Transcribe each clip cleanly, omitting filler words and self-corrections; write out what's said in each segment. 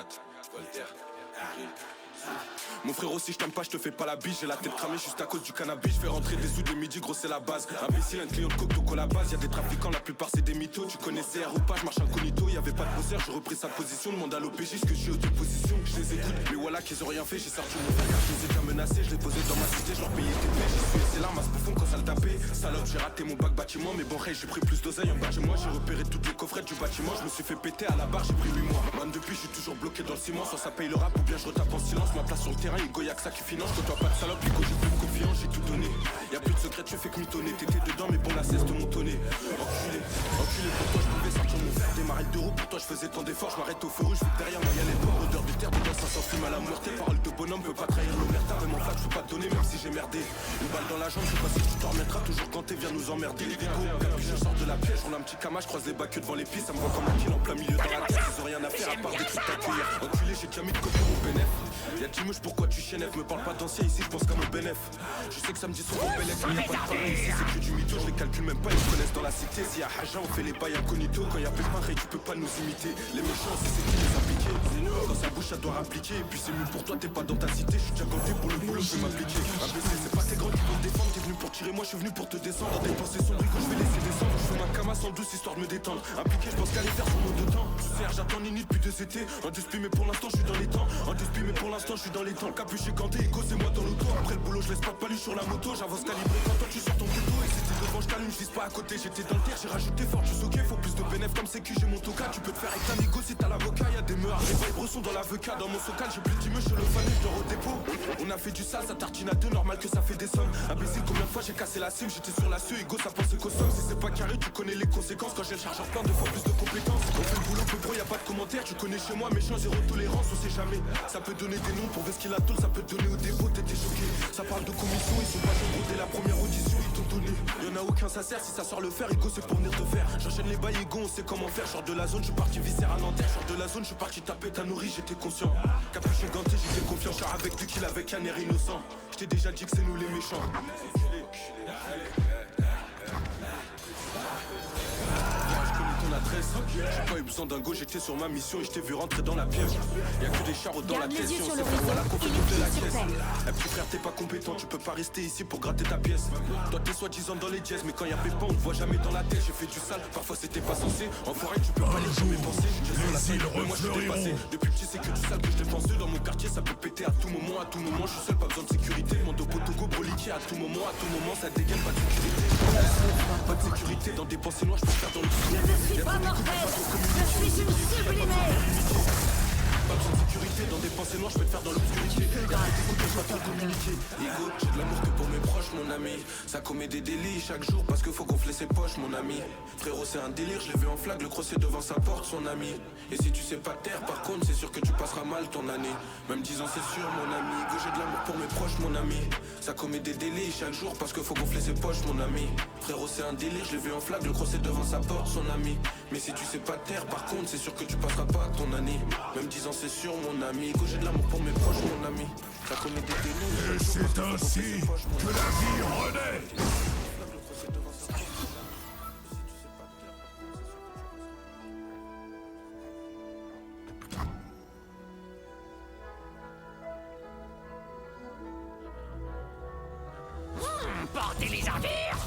4, Voltaire, mon frérot, si je t'aime pas, je te fais pas la biche. J'ai la tête cramée juste à cause du cannabis. Je fais rentrer des sous de midi, gros c'est la base. Imbécile, un client de coke, donc à la base. Y'a des trafiquants, la plupart c'est des mythos. Tu connais CR ou pas, je marche incognito. Y'avait pas de bosseur, j'ai repris sa position. Demande à l'OPJ ce que je suis aux deux positions. Je les écoute, mais voilà qu'ils ont rien fait. J'ai sorti mon frère, je les ai déjà menacés. Je les posé dans ma cité, je leur payais des pêches. J'y suis, c'est l'arme à ce bouffon quand ça le tapait. Salope, j'ai raté mon bac bâtiment. Mais bon, hey, j'ai pris plus d'oseille en bas de moi. J'ai repéré toutes les coffrettes du bâtiment. Je me suis fait péter à la barre, j'ai pris 8 mois. Man, depuis, je suis toujours bloqué dans le ciment. Soit ça paye le rap ou bien je retape en silence. Ma place sur le terrain, Hugo, y'a que ça qui finance. Côtoie pas de salope, Hugo, j'ai plus de confiance, j'ai tout donné. Y'a plus de secret, tu fais que mitonner. T'étais dedans, mais bon, la cesse de montonner. Enculé, pour toi, je pouvais sortir mon verre. Démarrer le deux roues, pour toi, je faisais tant d'efforts. Je m'arrête au feu rouge, vite derrière moi, y'a les bords. Odeur de terre, dedans, ça s'enfume à la mort. Tes paroles de bonhomme, peut pas trahir l'omerta. Même en flac, je peux pas te donner, même si j'ai merdé. Une balle dans la jambe, je sais pas si tu t'en remettras. Toujours quand t'es, viens nous emmerder. Les dégots, puis je sors de la piège. On a un petit cama, je croise les bacs devant les pistes. Ça me voit comme un kill en plein milieu dans la tête. Ils ont rien à faire à part des trucs t'accueillir. Enculé, j'ai déjà mis de côté mon bénéf. Y'a Timouche, pourquoi tu chénèves? Me parle pas d'ancien ici, je pense qu'à mon bénéf. Je sais que ça me dit souvent bellec, mais y'a pas de problème ici, c'est que du mytho. Je les calcule même pas, ils me connaissent dans la cité. Si y'a Haja, on fait les bails incognito. Quand y'a Pépin, Ray, tu peux pas nous imiter. Les méchants, c'est qui les impliquer. Dans sa bouche, ça doit appliquer. Et puis c'est mieux pour toi, t'es pas dans ta cité. Je suis déjà ganté pour le boulot, je vais m'appliquer. Imbécile, c'est pas tes grands qui vont te défendre. T'es venu pour tirer, moi je suis venu pour te descendre. Dans des pensées sombres, je vais laisser descendre. Je fais ma cama sans douce histoire de me détendre. Impliqué, je pense qu'à les faire sur mon deux temps. J'attends Nini depuis 2 étés. En duspi, mais pour l'instant, je suis dans les temps. En duspi, mais pour l'instant, je suis dans les temps. Capuché, ganté, écho, c'est moi dans l'auto. Après le boulot, je laisse pas de palu sur la moto. J'avance calibré quand toi tu sors ton couteau. Et c'était devant, je t'allume, je vise pas à côté. J'étais dans le terre, j'ai rajouté fort du soquet. Faut plus de bénéf comme sécu, j'ai mon toca. Tu peux te faire avec ta négo si t'as l'avocat. Y'a des meurs, les vibres sont dans l'avocat. Dans mon socal, j'ai plus de timeux chez le fan, je dors au dépôt. On a fait du sale, ça tartine à deux, normal que ça fait des sommes. Imbécile, combien de fois j'ai cassé la cime, j'étais sur la cieux, Ego, ça pensait qu'au somme. Si c'est pas carré, tu connais les conséquences. Quand j'ai le chargeur plein, 2 fois plus de compétences. On fait le boulot, peu gros, y'a pas de commentaires. Tu connais chez moi, méchant, zéro tolérance, on sait jamais. Ça peut donner des noms pour ver ce qu'il a tôle, ça peut te donner au dépôt, t'étais choqué. Ça parle de commission, ils sont pas gros dès la première audition, ils t'ont donné. Y'en a aucun, ça sert, si ça sort le fer, Ego, c'est pour venir te faire. J'enchaîne les bails, Ego, on sait comment faire. Genre de la zone, je suis parti viscère à Nanterre. Genre de la zone, je suis parti taper ta nourrice, j'étais conscient. Capuché, ganté, j'étais confiant. Genre avec 2 kills, avec un air innocent. J't'ai déjà dit que c'est nous les méchants. J'ai pas eu besoin d'un go, j'étais sur ma mission et je t'ai vu rentrer dans la pièce. Y'a que des charros dans la tête, si on sait pas la conférence de la caisse. Eh petit frère, t'es pas compétent, tu peux pas rester ici pour gratter ta pièce. Toi t'es soi-disant dans les dièses, mais quand y'a Pépin, on te voit jamais dans la tête. J'ai fait du sale, parfois c'était pas censé. En forêt, tu peux pas lire sur mes pensées. J'ai sur la salle, mais moi je suis dépassé. Depuis petit, c'est que du sale que je dépense. Dans mon quartier, ça peut péter à tout moment, à tout moment. Je suis seul, pas besoin de sécurité. Mon dos potogo, broliquier, à tout moment, ça dégaine, pas de sécurité. Pas de sécurité dans des pensées noires, je peux faire dans le je suis une sublimée. Pas besoin de sécurité, dans des pensées noires, je peux te faire dans l'obscurité. Garde tes côtés, je vais pas communiquer. Ego, j'ai de l'amour que pour mes proches, mon ami. Ça commet des délits chaque jour parce que faut gonfler ses poches, mon ami. Frérot, c'est un délire, je l'ai vu en flag, le crosser devant sa porte, son ami. Et si tu sais pas taire, par contre, c'est sûr que tu passeras mal ton année. Même 10 ans, c'est sûr, mon ami. Ego, j'ai de l'amour pour mes proches, mon ami. Ça commet des délits chaque jour parce que faut gonfler ses poches, mon ami. Frérot, c'est un délire, je l'ai vu en flag, le crosser devant sa porte, son ami. Mais si tu sais pas taire, par contre, c'est sûr que tu passeras pas ton année. Même 10 ans, c'est sûr, mon ami. Que j'ai de l'amour pour mes proches, mon ami. Ça commet des délits. Et c'est ainsi que la vie renaît. Portez les navires.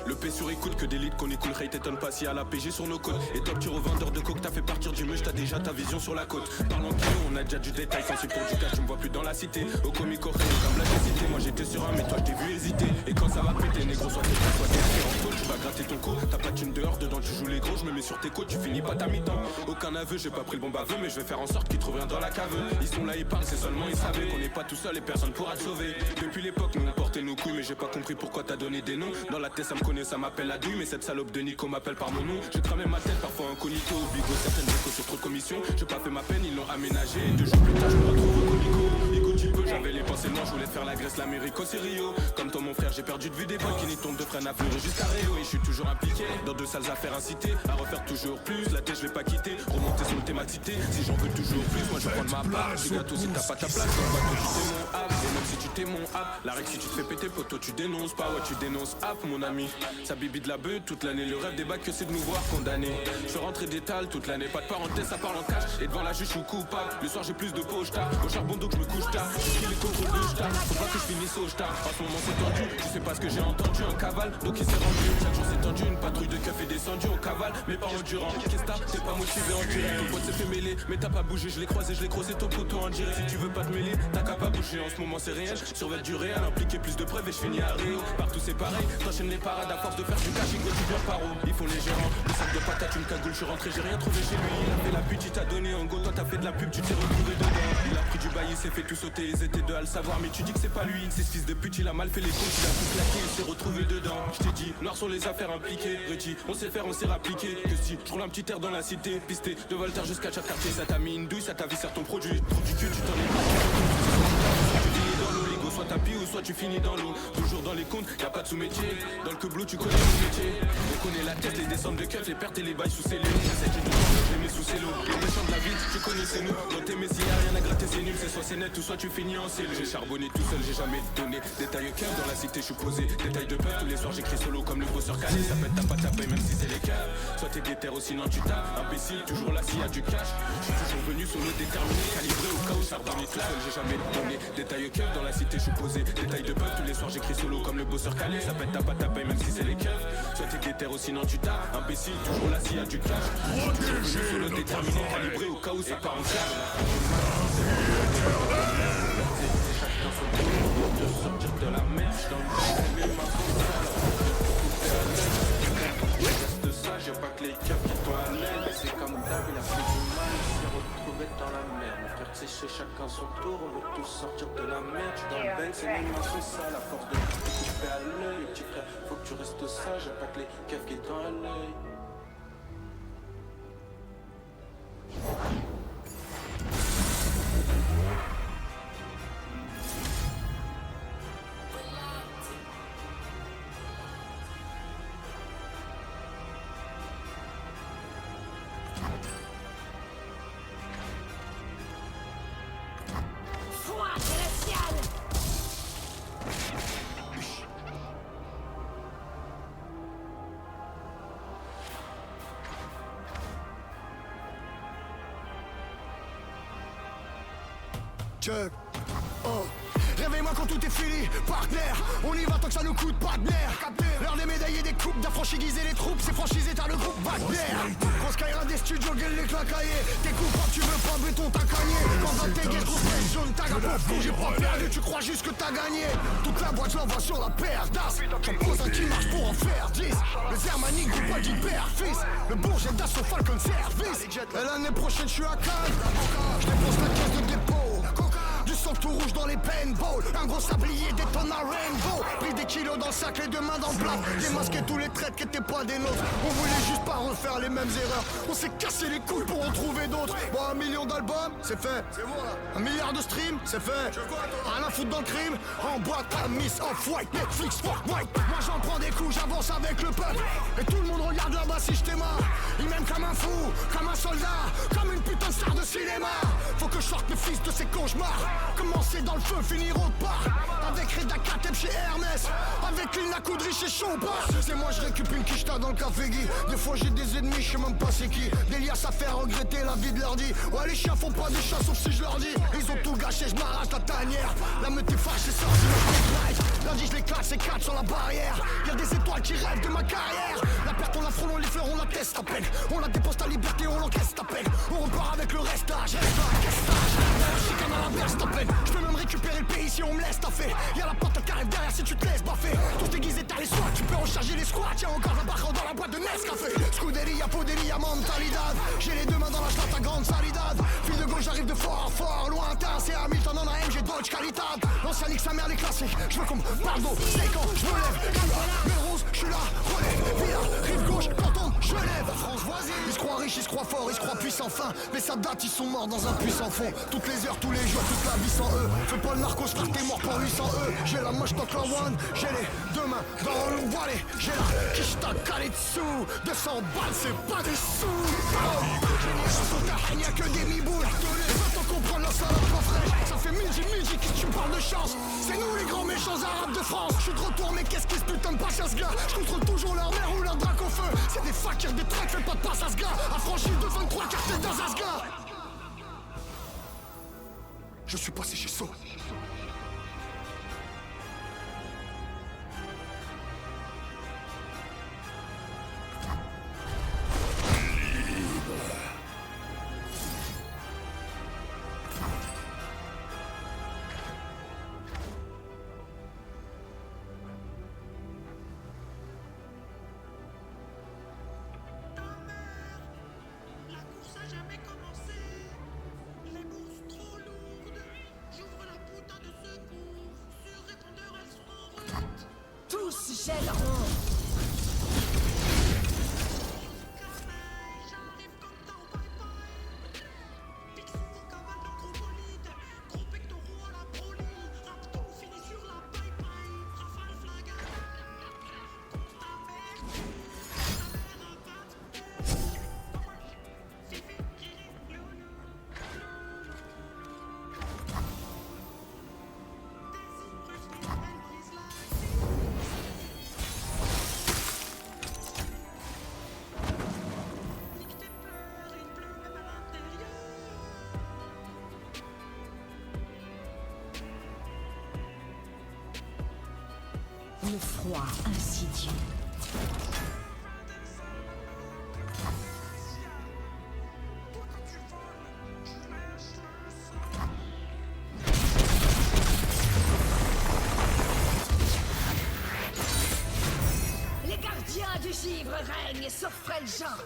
Le P sur écoute que d'élite qu'on écoule, Ray t'étonne pas si à la PG sur nos côtes. Et top tu revendeur de coke, t'as fait partir du meuge, t'as déjà ta vision sur la côte. Parlons kilo, on a déjà du détail, quand c'est pour du cash, tu me vois plus dans la cité. Au comico, comme la cité, moi j'étais sur un, mais toi je t'ai vu hésiter. Et quand ça va péter, négro, soit t'es prêt, soit t'es en tôle, tu vas gratter ton co. T'as pas une dehors, dedans tu joues les gros, je me mets sur tes côtes, tu finis pas ta mi-temps. Aucun aveu, j'ai pas pris le bon baveux, mais je vais faire en sorte qu'ils trouvent rien dans la cave. Ils sont là, ils parlent, c'est seulement ils savaient qu'on n'est pas tout seul et personne pourra te sauver. Depuis l'époque, nous on portait nos couilles, mais j'ai pas compris pourquoi t'as donné des noms. Dans la tête, ça me connaît, ça m'appelle Adu, mais cette salope de Nico m'appelle par mon nom. J'ai cramé ma tête, parfois incognito. Bigo, certaines échos sur trop de commissions. J'ai pas fait ma peine, ils l'ont aménagé. 2 jours plus tard, je me retrouve au comico. Ego, tu peux, J'avais les pensées noires, je voulais faire la Grèce, l'Amérique, aussi Rio. Comme toi mon frère, j'ai perdu de vue des boîtes qui n'y tombent de freine à fleurir jusqu'à Rio. Et je suis toujours impliqué dans de sales affaires incitées à refaire toujours plus. La tête je vais pas quitter, remonter sur le thématicité. Si j'en veux toujours plus, moi je prends de ma part. Du gâteau si t'as pas ta place, dans le bateau tu t'es mon app. Et même si tu t'es mon app, la règle si tu te fais péter poteau tu dénonces pas. Ouais tu dénonces app mon ami. Ça bibi de la beuh toute l'année, le rêve des bacs que c'est de nous voir condamnés. Je suis rentré d'étal toute l'année, pas de parenthèse, ça parle en cash. Et devant la juge je suis coupable, le soir j'ai plus de poche tard. Au charbon donc je me couche tard, j'ai les contrôles de star. Faut pas que je finisse au star, en ce moment c'est tendu. Tu sais pas ce que j'ai entendu, un cavale, donc il s'est rendu. Chaque jour c'est tendu, une patrouille de keufs est descendue. On cavale, mais pas endurant. Qu'est-ce que t'es pas motivé en direct. Ton pote s'est fait mêler, mais t'as pas bougé. Je l'ai croisé, ton poteau en direct. Si tu veux pas te mêler, t'as qu'à pas bouger. En ce moment c'est réel, surveille du réel. Impliquer plus de preuves et je finis à Rio. Partout c'est pareil, t'enchaînes les parades à force de faire du cash. Que tu viens par où ils font les gérants. Le sac de patates, une cagoule, je suis rentré, j'ai rien trouvé chez lui. Il a fait la pute, il t'a donné en go. Toi t'as fait de la pub, tu t'es retrouvé dedans. Il a pris du bail, il s'est fait tout sauter. Ils étaient deux à le savoir, mais tu dis que c'est pas lui. C'est ce fils de pute, il a mal fait les comptes, il a tout claqué, il s'est retrouvé dedans. Je t'ai dit, noir sur les affaires impliquées. Redis, on sait faire, on sait rappliquer. Que si je roule un petit air dans la cité, pisté de Voltaire jusqu'à chaque quartier. Ça t'a mis une douille, ça t'a vissé ton produit. Trop du cul, tu t'en es pas. Tu finis dans l'eau, l'ego, soit tapis ou soit tu finis dans l'eau. Toujours dans les comptes, y'a pas de sous-métier. Dans le queblou, tu connais le métier. On connaît la tête, les descentes de keufs, les pertes et les bails sous scellés. C'est du temps, je les mets sous cello. Les méchants de la ville, tu connais c'est nous. Dans tes messies, y'a rien à gratter, c'est nul. C'est soit c'est net ou soit tu finis en cellule. J'ai charbonné tout seul, j'ai jamais donné. Détail au cœur, dans la cité, je suis posé. Détail de peur, tous les soirs j'écris solo comme le bosseur calé. Ça pète, t'as pas ta paye, même si c'est les cœurs. Soit t'es déter ou sinon tu tapes. Imbécile, toujours là s'il y a du cash. Je suis toujours venu sur le déterminé, calibré au cas où ça redonne tout seul, j'ai jamais donné. Détail au cœur, dans la cité, je suis posé. Détail de peur, tous les soirs j'écris solo comme le bosseur calé. Ça pète, t'as pas ta paye, même si c'est les keufs. Soit t'es déter ou sinon tu tapes. Imbécile, toujours là s'il y a du cash. Je suis toujours venu sur le déterminé, calibré au cas où ça part en clair. Sortir de la merde, dans le mes mains sont sales. Reste sage, y'a pas que les keufs qui t'ont à l'aide. C'est comme d'hab, il a fait du mal, il s'est retrouvé dans la merde. Faire sécher chacun son tour, on veut tous sortir de la merde. J'suis dans le bench, et mes mains sont sales. À force de couper à l'œil, petit frère, faut que tu restes sage. Y'a pas que les keufs qui t'ont à l'œil. Chuck. Oh. Réveille-moi quand tout est fini, partenaire. On y va tant que ça nous coûte pas de nerfs. L'heure des médailles et des coupes, d'affranchiguiser les troupes. C'est franchisé, t'as le groupe Wagner. Grosse Skyra des studios, gueule les clacaillés. T'es coupable, tu veux pas béton, t'as gagné. Quand dans tes guests, grosse presse jaune, t'as gagné. J'ai pas perdu, tu crois juste que t'as gagné. Toute la boîte, je l'envoie sur la paire d'as. J'en pose un qui marche pour en faire 10. Le Zermanique du pas du père, fils. Le Bourget d'assaut Falcon Service. Et l'année prochaine, je suis à Cannes. Je dépose la caisse de dépôt. Du sang tout rouge dans les paintballs. Un gros sablier détonne à Rainbow. Pris des kilos dans le sac, les deux mains dans le plat. Démasqué tous les traits qui étaient pas des nôtres. On voulait juste pas refaire les mêmes erreurs. On s'est cassé les couilles pour en trouver d'autres. Bon, 1 million d'albums, c'est fait. 1 milliard de streams, c'est fait. Rien à foutre dans le crime. En boîte à Miss Off-White, Netflix, fuck white. Moi j'en prends des coups, j'avance avec le peuple. Et tout le monde regarde là-bas si je t'aimais. Ils m'aiment comme un fou, comme un soldat, comme une putain de star de cinéma. Faut que je sorte mes fils de ces cauchemars. Commencer dans le feu, finir autre part. Avec Reda Kateb chez Hermès. Avec une Lacoudry chez Chopin. C'est moi je récupère une quicheta dans le café Guy. Des fois j'ai des ennemis, je sais même pas c'est qui. Des liasses à faire regretter la vie de leur dit. Ouais les chiens font pas des chats sauf si je leur dis. Ils ont tout gâché, je m'arrache la tanière. La meute est fâchée, sorti le lundi je les claque, c'est 4 sur la barrière. Y'a des étoiles qui rêvent de ma carrière. La perte on la frôle, on les fleurs, on la teste à peine. On la dépose ta liberté, on l'encaisse à peine. On repart avec le restage, chicane à l'inverse ta peine. Je peux même récupérer le pays si on me laisse taffer. Y'a la porte qui arrive derrière si tu te laisses baffer. Tous déguisés t'as les soins, tu peux recharger les squats. Y'a encore la barre dans la boîte de Nescafé. Scuderia, Poderia, Mentalidad. J'ai les deux mains dans la chatte à grande salidad. Fille de gauche j'arrive de fort, fort, lointain. C'est Hamilton en AM, j'ai Dodge Qualitad. L'ancien nique sa mère les classiques. Je veux qu'on me parle d'eau, c'est quand je me lève. Melrose, je suis là, relève. Villa, rive gauche, canton, je lève. La France voisine. Ils se croient riches, ils se croient forts, ils se croient puissants fin. Mais ça date, ils sont morts dans un puissant fond. Toutes les heures, tous les jours, toute la vie sans eux. Fais pas le narcos, frère, t'es mort pour 800 eux. J'ai la moche, toque la one. J'ai les deux mains dans le wallet. J'ai la quiche, t'as calé dessous. 200 balles, c'est pas des sous. Sous ta haine, y'a que des mi-boules. Va t'en comprendre la salade pas fraîche. Ça fait midi que tu me parles de chance. C'est nous les grands méchants arabes de France. Je suis de retour, mais qu'est-ce qui se putain de passe à ce gars? Je contrôle toujours leur mère ou leur drac au feu. C'est des fakirs, des tracks, fais pas de passe à ce gars. Affranchi de 23 quartiers dans ce gars. Je suis passé chez So. Tous gèleront. Le froid insidieux. Les gardiens du givre règnent sur Freljord.